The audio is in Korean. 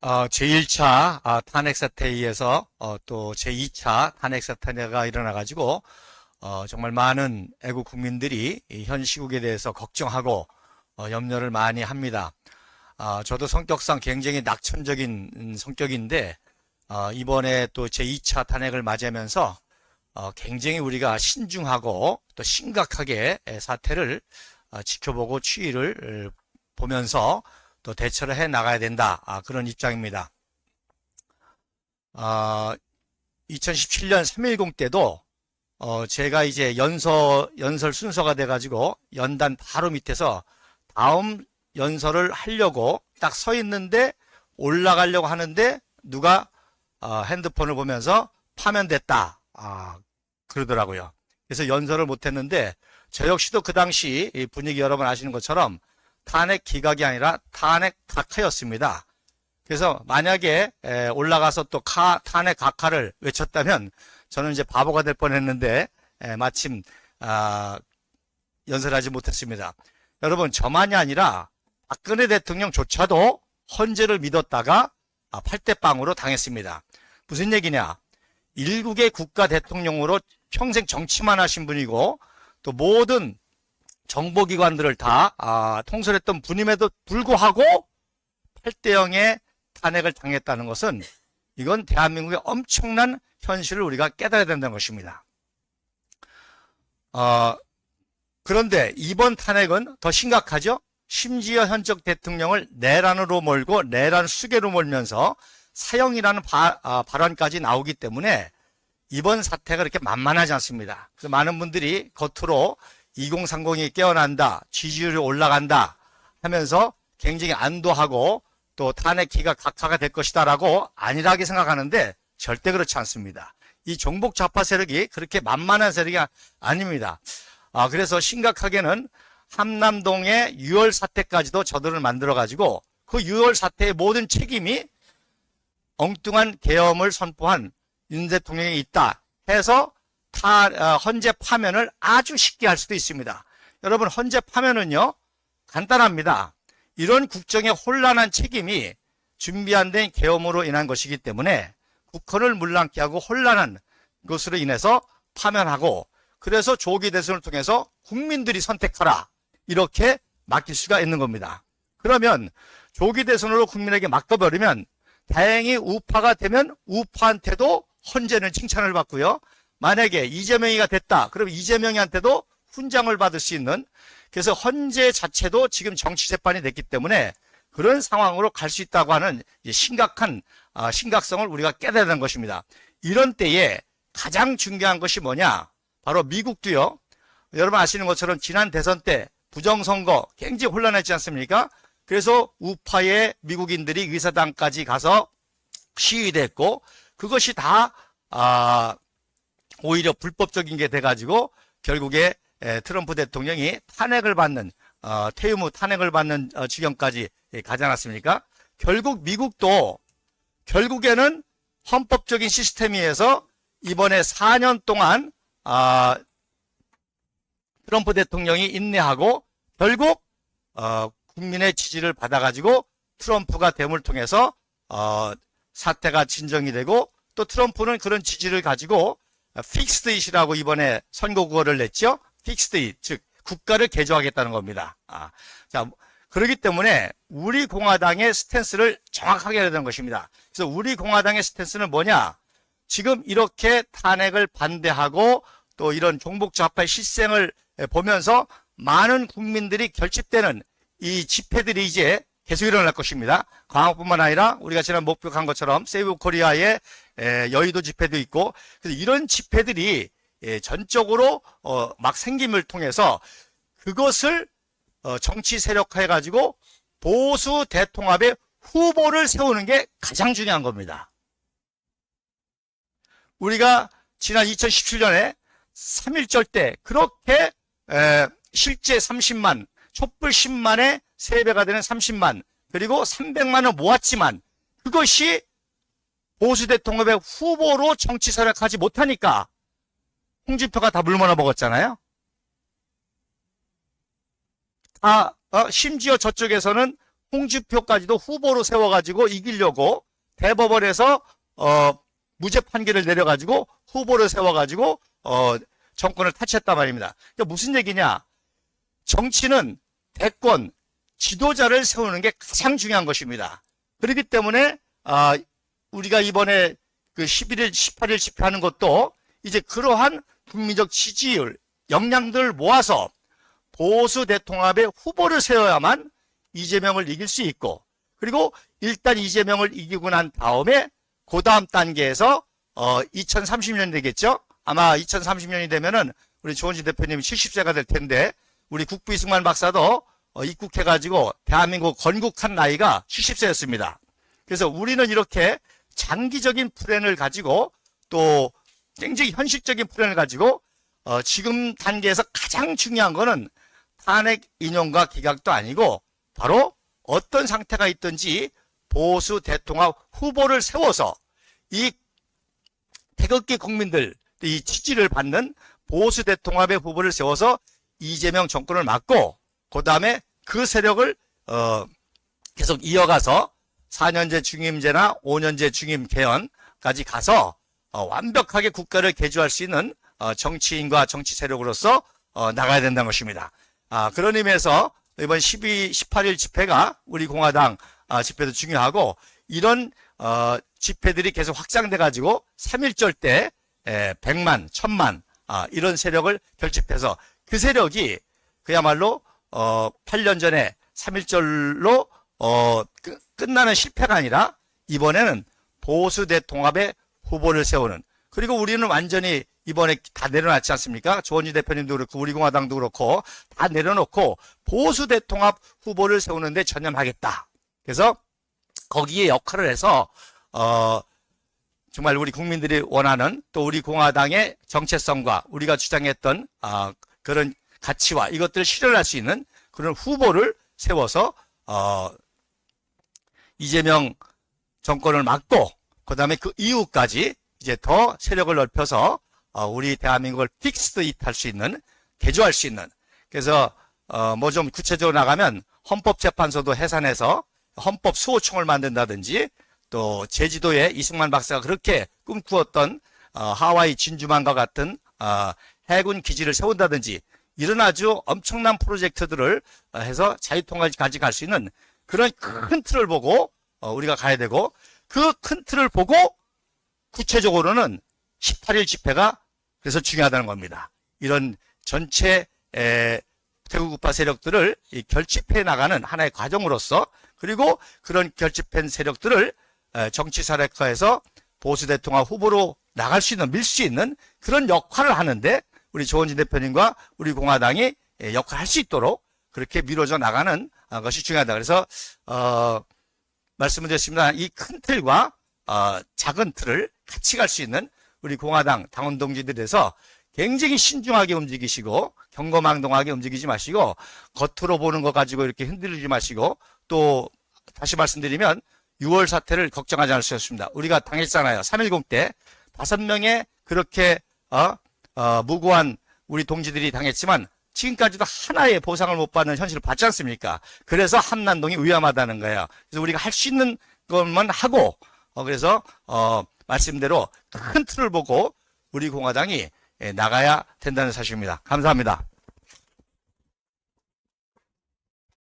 제1차 탄핵 사태에 의해서 또 제2차 탄핵 사태가 일어나가지고 정말 많은 애국 국민들이 현 시국에 대해서 걱정하고 염려를 많이 합니다. 저도 성격상 굉장히 낙천적인 성격인데 이번에 또 제2차 탄핵을 맞이하면서 굉장히 우리가 신중하고 또 심각하게 사태를 지켜보고 추이를 보면서 또 대처를 해 나가야 된다. 그런 입장입니다. 2017년 3.10 때도 제가 이제 연설 순서가 돼가지고 연단 바로 밑에서 다음 연설을 하려고 딱 서 있는데 올라가려고 하는데 누가 핸드폰을 보면서 파면됐다. 그러더라고요. 그래서 연설을 못했는데 저 역시도 그 당시 분위기 여러분 아시는 것처럼 탄핵 기각이 아니라 탄핵 각하였습니다. 그래서 만약에 올라가서 또 탄핵 각하를 외쳤다면 저는 이제 바보가 될 뻔했는데 마침 연설하지 못했습니다. 여러분 저만이 아니라 박근혜 대통령조차도 헌재를 믿었다가 8대0으로 당했습니다. 무슨 얘기냐? 일국의 국가 대통령으로 평생 정치만 하신 분이고 또 모든 정보기관들을 다 통솔했던 분임에도 불구하고 8대0의 탄핵을 당했다는 것은 이건 대한민국의 엄청난 현실을 우리가 깨달아야 된다는 것입니다. 그런데 이번 탄핵은 더 심각하죠. 심지어 현직 대통령을 내란으로 몰고 내란 수계로 몰면서 사형이라는 발언까지 나오기 때문에 이번 사태가 그렇게 만만하지 않습니다. 그래서 많은 분들이 겉으로 2030이 깨어난다, 지지율이 올라간다 하면서 굉장히 안도하고 또 탄핵 기각 각하가 될 것이다라고 안일하게 생각하는데 절대 그렇지 않습니다. 이 종북 좌파 세력이 그렇게 만만한 세력이 아닙니다. 그래서 심각하게는 함남동의 6월 사태까지도 저들을 만들어가지고 그 6월 사태의 모든 책임이 엉뚱한 계엄을 선포한 윤 대통령이 있다 해서 헌재 파면을 아주 쉽게 할 수도 있습니다. 여러분 헌재 파면은요 간단합니다. 이런 국정의 혼란한 책임이 준비 안 된 계엄으로 인한 것이기 때문에 국헌을 물랑케 하고 혼란한 것으로 인해서 파면하고 그래서 조기 대선을 통해서 국민들이 선택하라 이렇게 맡길 수가 있는 겁니다. 그러면 조기 대선으로 국민에게 맡겨버리면 다행히 우파가 되면 우파한테도 헌재는 칭찬을 받고요. 만약에 이재명이가 됐다. 그럼 이재명이한테도 훈장을 받을 수 있는 그래서 헌재 자체도 지금 정치 재판이 됐기 때문에 그런 상황으로 갈 수 있다고 하는 심각한 심각성을 우리가 깨달아야 하는 것입니다. 이런 때에 가장 중요한 것이 뭐냐? 바로 미국도요. 여러분 아시는 것처럼 지난 대선 때 부정선거 굉장히 혼란했지 않습니까? 그래서 우파의 미국인들이 의사당까지 가서 시위됐고 그것이 다 오히려 불법적인 게 돼가지고 결국에 트럼프 대통령이 탄핵을 받는 퇴임 후 탄핵을 받는 지경까지 가지 않았습니까? 결국 미국도 결국에는 헌법적인 시스템에서 이번에 4년 동안 트럼프 대통령이 인내하고 결국 국민의 지지를 받아가지고 트럼프가 됨을 통해서 사태가 진정이 되고 또 트럼프는 그런 지지를 가지고 픽스드 잇이라고 이번에 선거구호를 냈죠. 픽스드 잇, 즉 국가를 개조하겠다는 겁니다. 자, 그렇기 때문에 우리 공화당의 스탠스를 정확하게 해야 되는 것입니다. 그래서 우리 공화당의 스탠스는 뭐냐? 지금 이렇게 탄핵을 반대하고 또 이런 종북 좌파의 실생을 보면서 많은 국민들이 결집되는 이 집회들이 이제 계속 일어날 것입니다. 광화문뿐만 아니라 우리가 지난 목격한 것처럼 세이브 코리아의 여의도 집회도 있고 그래서 이런 집회들이 전적으로 막 생김을 통해서 그것을 정치 세력화해 가지고 보수 대통합의 후보를 세우는 게 가장 중요한 겁니다. 우리가 지난 2017년에 3.1절 때 그렇게 실제 30만 촛불 10만에 3배가 되는 30만 그리고 300만 원 모았지만 그것이 보수 대통합의 후보로 정치 세력하지 못하니까 홍준표가 다 물머나 먹었잖아요. 심지어 저쪽에서는 홍준표까지도 후보로 세워가지고 이기려고 대법원에서 무죄 판결을 내려가지고 후보를 세워가지고 정권을 타치했단 말입니다. 그러니까 무슨 얘기냐? 정치는 대권 지도자를 세우는 게 가장 중요한 것입니다. 그렇기 때문에 우리가 이번에 그 11일, 18일 집회하는 것도 이제 그러한 국민적 지지율, 역량들을 모아서 보수 대통합의 후보를 세워야만 이재명을 이길 수 있고, 그리고 일단 이재명을 이기고 난 다음에 그 다음 단계에서 2030년이 되겠죠? 아마 2030년이 되면은 우리 조원진 대표님이 70세가 될 텐데, 우리 국부 이승만 박사도 입국해가지고 대한민국 건국한 나이가 70세였습니다. 그래서 우리는 이렇게 장기적인 플랜을 가지고 또 굉장히 현실적인 플랜을 가지고 지금 단계에서 가장 중요한 거는 탄핵 인용과 기각도 아니고 바로 어떤 상태가 있든지 보수 대통합 후보를 세워서 이 태극기 국민들 이 지지를 받는 보수 대통합의 후보를 세워서 이재명 정권을 막고 그 다음에 그 세력을 계속 이어가서 4년제 중임제나 5년제 중임 개헌까지 가서 완벽하게 국가를 개조할 수 있는 정치인과 정치 세력으로서 나가야 된다는 것입니다. 그런 의미에서 이번 18일 집회가 우리 공화당 집회도 중요하고, 이런 집회들이 계속 확장돼 가지고 3.1절 때 100만, 1000만 이런 세력을 결집해서 그 세력이 그야말로 8년 전에 3.1절로 끝나는 실패가 아니라 이번에는 보수 대통합의 후보를 세우는, 그리고 우리는 완전히 이번에 다 내려놨지 않습니까? 조원진 대표님도 그렇고 우리 공화당도 그렇고 다 내려놓고 보수 대통합 후보를 세우는데 전념하겠다. 그래서 거기에 역할을 해서 정말 우리 국민들이 원하는 또 우리 공화당의 정체성과 우리가 주장했던 그런 가치와 이것들을 실현할 수 있는 그런 후보를 세워서 이재명 정권을 막고 그 다음에 그 이후까지 이제 더 세력을 넓혀서 우리 대한민국을 픽스드 잇할 수 있는, 개조할 수 있는, 그래서 뭐 좀 구체적으로 나가면 헌법재판소도 해산해서 헌법 수호청을 만든다든지, 또 제주도에 이승만 박사가 그렇게 꿈꾸었던 하와이 진주만과 같은 해군 기지를 세운다든지, 이런 아주 엄청난 프로젝트들을 해서 자유통일까지 갈 수 있는 그런 큰 틀을 보고 우리가 가야 되고, 그 큰 틀을 보고 구체적으로는 18일 집회가 그래서 중요하다는 겁니다. 이런 전체 태극우파 세력들을 결집해 나가는 하나의 과정으로서, 그리고 그런 결집한 세력들을 정치사력화해서 보수대통합 후보로 나갈 수 있는, 밀 수 있는 그런 역할을 하는데 우리 조원진 대표님과 우리 공화당이 역할을 할 수 있도록 그렇게 미뤄져 나가는 것이 중요하다. 그래서 말씀을 드렸습니다. 이 큰 틀과 작은 틀을 같이 갈 수 있는 우리 공화당 당원 동지들에서 굉장히 신중하게 움직이시고 경거망동하게 움직이지 마시고 겉으로 보는 것 가지고 이렇게 흔들리지 마시고, 또 다시 말씀드리면 6월 사태를 걱정하지 않을 수 없습니다. 우리가 당했잖아요. 3.10 때 5명의 그렇게 무고한 우리 동지들이 당했지만 지금까지도 하나의 보상을 못 받는 현실을 봤지 않습니까? 그래서 한남동이 위험하다는 거예요. 그래서 우리가 할 수 있는 것만 하고 그래서 말씀대로 큰 틀을 보고 우리 공화당이 나가야 된다는 사실입니다. 감사합니다.